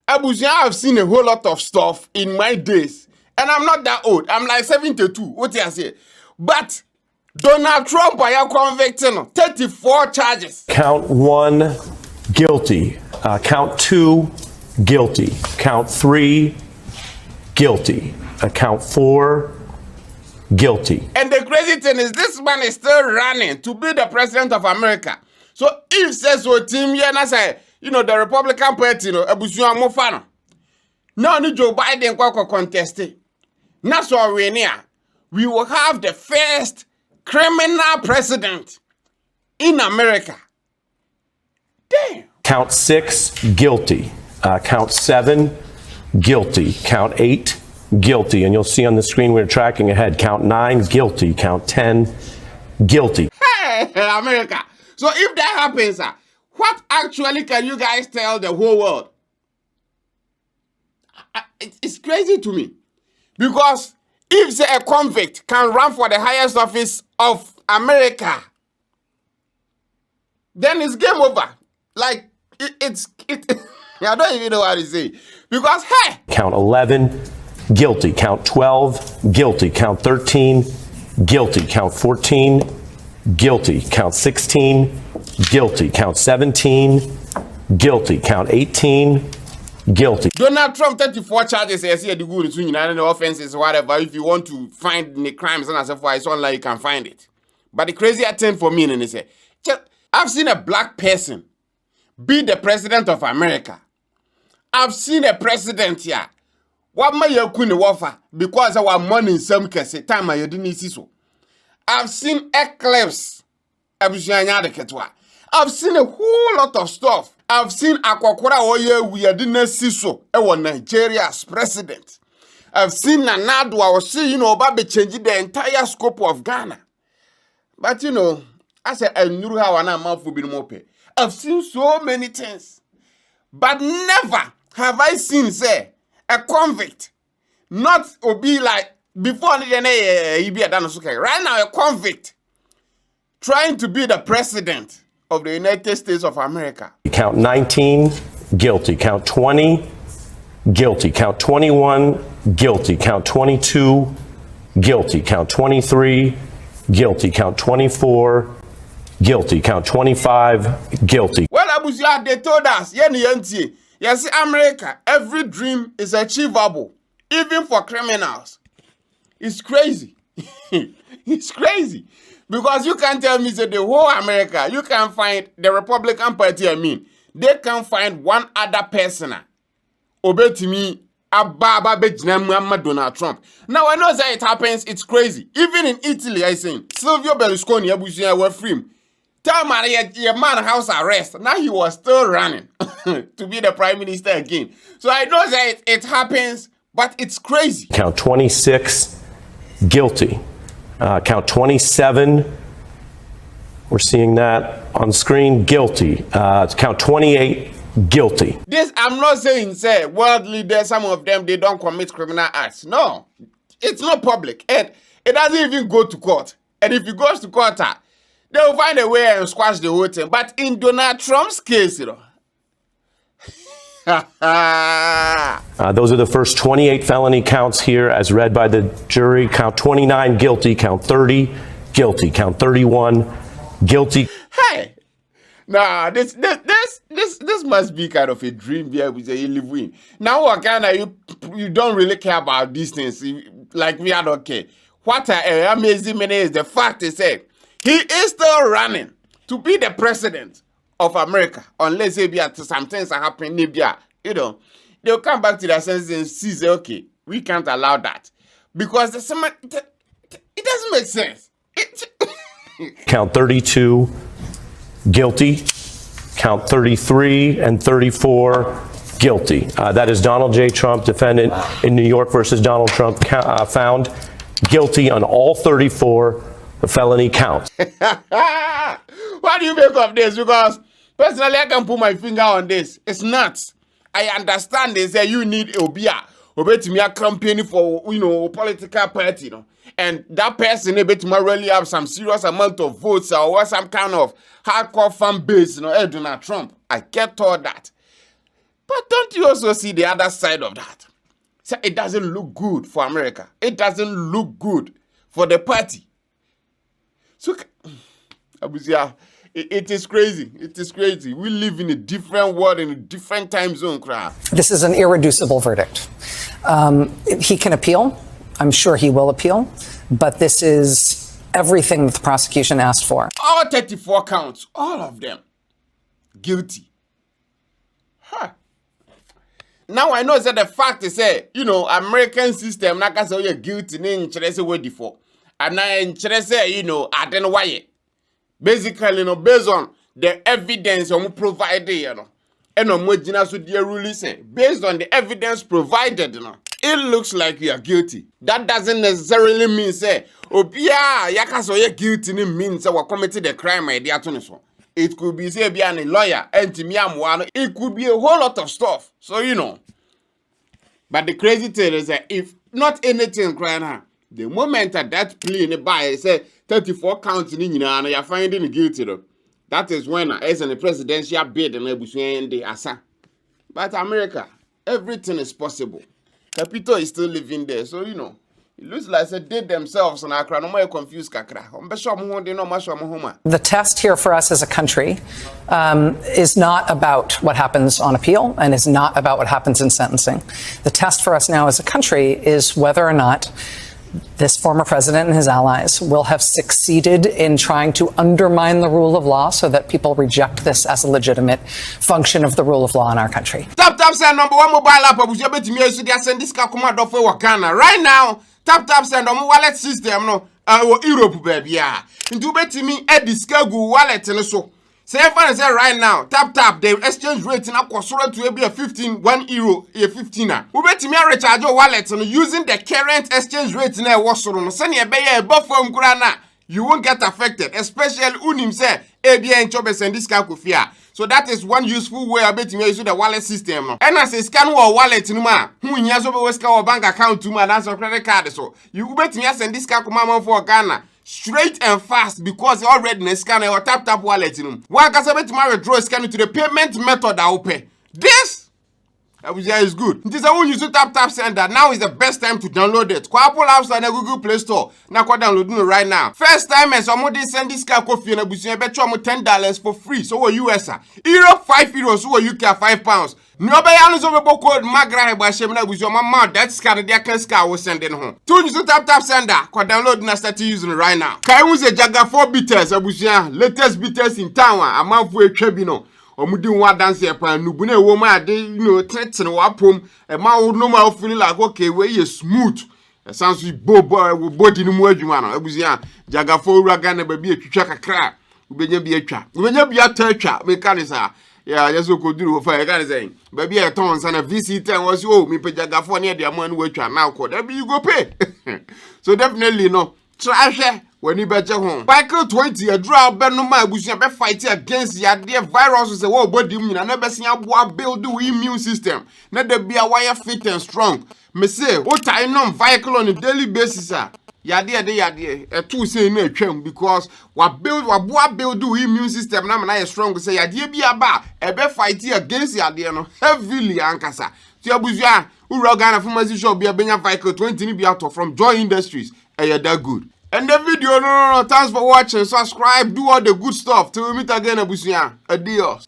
Abuja, I've seen a whole lot of stuff in my days. And I'm not that old. I'm like 72. What do you say? But Donald Trump, I am convicting 34 charges. Count 1, guilty. Count 2, guilty. Count 3, guilty. Count 4, guilty. And the crazy thing is, this man is still running to be the president of America. So if says so, team, yeah, and I say, the Republican Party, Abusuan Mofano. Now, Joe Biden contested. Now, so we will have the first criminal president in America. Damn. Count 6, guilty. Count 7, guilty. Count 8, guilty. And you'll see on the screen we're tracking ahead. Count 9, guilty. Count 10, guilty. Hey, America. So if that happens, what actually can you guys tell the whole world? It's crazy to me. Because if say a convict can run for the highest office of America, then it's game over. Like, it's I don't even know how to say. Because, hey! Count 11, guilty. Count 12, guilty. Count 13, guilty. Count 14, guilty. Count 16, guilty. Count 17, guilty. Count 18, guilty. Donald Trump 34 charges. I see the good between the offenses, whatever. If you want to find the crimes and as for it's online, you can find it. But the crazier thing for me, and they say, I've seen a black person be the president of America. I've seen a president here. What may you couldn't offer because our money in some case time I didn't see so. I've seen eclipse. I've seen a whole lot of stuff. I've seen Akwakora Oye we didn't see so. Nigeria's president. I've seen Nanado. I was saying, Babe changing the entire scope of Ghana. But I said I knew how an amount for being more pay. I've seen so many things. But never have I seen, say, a convict not be like before he be a danosuke. Right now, a convict trying to be the president of the United States of America. Count 19, guilty. Count 20, guilty. Count 21, guilty. Count 22, guilty. Count 23, guilty. Count 24, guilty. Count 25, guilty. Well, Abuja, they told us, yes, America, every dream is achievable, even for criminals. It's crazy. It's crazy. Because you can't tell me that the whole America, you can find the Republican Party, they can find one other person. Obey to me, Donald Trump. Now, I know that it happens, it's crazy. Even in Italy, I think, Silvio Berlusconi, Abuja, were free. Tell Maria, your man house arrest. Now he was still running to be the prime minister again. So I know that it happens, but it's crazy. Count 26, guilty. Count 27, we're seeing that on screen, guilty. Count 28, guilty. This, I'm not saying, say, world leaders, some of them, they don't commit criminal acts. No, it's not public. And it doesn't even go to court. And if it goes to court, they will find a way and squash the whole thing. But in Donald Trump's case, those are the first 28 felony counts here as read by the jury. Count 29, guilty. Count 30, guilty. Count 31, guilty. Hey, nah, this must be kind of a dream here with you live in. Now, what kind of you don't really care about these things? Like me, I don't care. What amazing me is the fact is that he is still running to be the president of America, unless some things are happening, they'll come back to their senses and see, okay, we can't allow that. Because it doesn't make sense. Count 32, guilty. Count 33 and 34, guilty. That is Donald J. Trump, defendant in New York versus Donald Trump, found guilty on all 34 felony counts. What do you make of this? Because personally, I can put my finger on this. It's nuts. I understand they say you need Obia to me a campaign for political party, and that person to really have some serious amount of votes or some kind of hardcore fan base, Donald Trump. I get all that. But don't you also see the other side of that? So it doesn't look good for America. It doesn't look good for the party. So, Abusia, it is crazy. It is crazy. We live in a different world, in a different time zone, crowd. This is an irreducible verdict. He can appeal. I'm sure he will appeal. But this is everything that the prosecution asked for. All 34 counts, all of them, guilty. Huh. Now I know that the fact is, American system, like I say, you're guilty, in Chelsea way before. And I in Chelsea, I don't know why. Basically, based on the evidence you provided, and based on the evidence provided, it looks like you are guilty. That doesn't necessarily mean, you're guilty, means we committed the crime, idea. It could be say be a lawyer, and it could be a whole lot of stuff. So But the crazy thing is that if not anything crying now, the moment that plea in the by say 34 counts in you're finding guilty though. That is when as in the presidential bid and the asa. But America, everything is possible. Capito is still living there, so it looks like they did themselves and Accra. No more confused kakra. The test here for us as a country is not about what happens on appeal and is not about what happens in sentencing. The test for us now as a country is whether or not this former president and his allies will have succeeded in trying to undermine the rule of law so that people reject this as a legitimate function of the rule of law in our country. Tap send number one mobile app. Send this Ghana right now. Tap send on wallet system Europe baby yeah. Into betimi Google wallet so. Say say right now tap the exchange rate na kwasoro to be a 15 1 euro a 15 we betimi recharge your wallet using the current exchange rate na wasoro no say na be ya buffer nkura na you won't get affected, especially unim say ebia enchobe send this kofia. So that is one useful way about to use the wallet system. And as a scan or wallet no ma, who nyas over or bank account to man as a credit card so. You bet me send this mama for Ghana straight and fast because already in a scanner or tap wallet in. One can say to draw scan to the payment method I will pay. This is good. It is a one you tap sender. Now is the best time to download it. Kwa Apple App Store and Google Play Store. Now go download it right now. First time as somebody send this coffee and abusia bet you $10 for free. So what US Europe €5, so UK £5. Nobody else over code Magraheb by Shemina with your mama. That's kind of their can was sending home. Two you tap sender. Go download and start using it right now. Can use a Jaga 4 bitters abusia latest bitters in town. A month for a chebino. Omudi wa dance pa nubune wo ma de threaten wa pom e ma wo no ma feel like okay we you smooth e sounds we body no mu adwuma no abusia jaga fo uraga na ba bi atwitwa kakra ubenya bi atwa me kan sa ya yeso koduru wo fa e kan say ba bi e ton sa na VC10 was me pe jaga fo na e de amanu atwa na ko da bi you go pay so definitely no try when you bet home. Michael 20 a draw benoma abusia be fight against the virus say wo body mu na be sia boa build the immune system. Na dey be a wire fit and strong. Me say what I know vehicle on a daily basis yade e too say na atwam because wa boa build the immune system na na strong say yade bi aba e be fight against yade no heavily ankasa. So abusia uro Ghana pharmacy shop be benya vehicle 20 ni be out from Joy Industries. That good. And the video, no, thanks for watching. Subscribe, do all the good stuff. Till we meet again, Abusia. Adios.